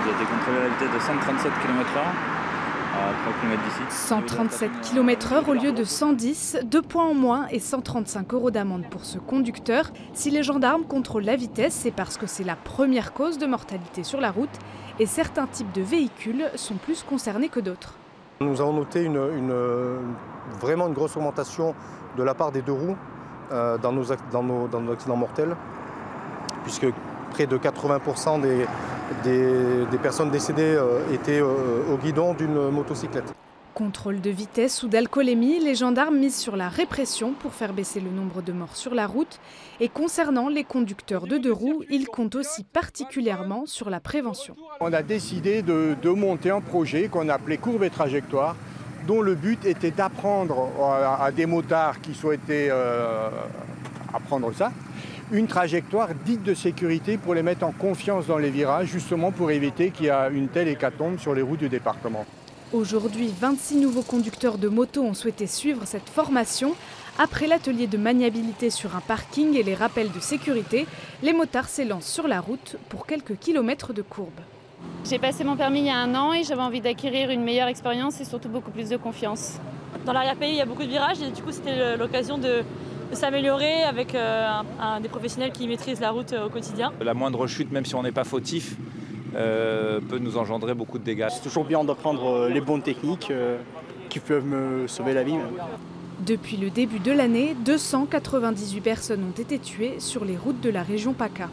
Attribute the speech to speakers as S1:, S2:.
S1: J'ai été contrôlé à la vitesse de 137 km/h à 3 km d'ici.
S2: 137 km/h au lieu de 110, 2 points en moins et 135 € d'amende pour ce conducteur. Si les gendarmes contrôlent la vitesse, c'est parce que c'est la première cause de mortalité sur la route et certains types de véhicules sont plus concernés que d'autres.
S3: Nous avons noté vraiment une grosse augmentation de la part des deux roues dans nos accidents mortels, puisque près de 80% des personnes décédées étaient au guidon d'une motocyclette.
S2: Contrôle de vitesse ou d'alcoolémie, les gendarmes misent sur la répression pour faire baisser le nombre de morts sur la route. Et concernant les conducteurs de deux roues, ils comptent aussi particulièrement sur la prévention.
S4: On a décidé de monter un projet qu'on appelait Courbe et Trajectoire, dont le but était d'apprendre à des motards qui souhaitaient apprendre ça, une trajectoire dite de sécurité pour les mettre en confiance dans les virages, justement pour éviter qu'il y ait une telle hécatombe sur les routes du département.
S2: Aujourd'hui, 26 nouveaux conducteurs de moto ont souhaité suivre cette formation. Après l'atelier de maniabilité sur un parking et les rappels de sécurité, les motards s'élancent sur la route pour quelques kilomètres de courbe.
S5: J'ai passé mon permis il y a 1 an et j'avais envie d'acquérir une meilleure expérience et surtout beaucoup plus de confiance.
S6: Dans l'arrière-pays, il y a beaucoup de virages et du coup, c'était l'occasion de s'améliorer avec des professionnels qui maîtrisent la route au quotidien.
S1: La moindre chute, même si on n'est pas fautif, peut nous engendrer beaucoup de dégâts.
S7: C'est toujours bien d'apprendre les bonnes techniques qui peuvent me sauver la vie. Même.
S2: Depuis le début de l'année, 298 personnes ont été tuées sur les routes de la région PACA.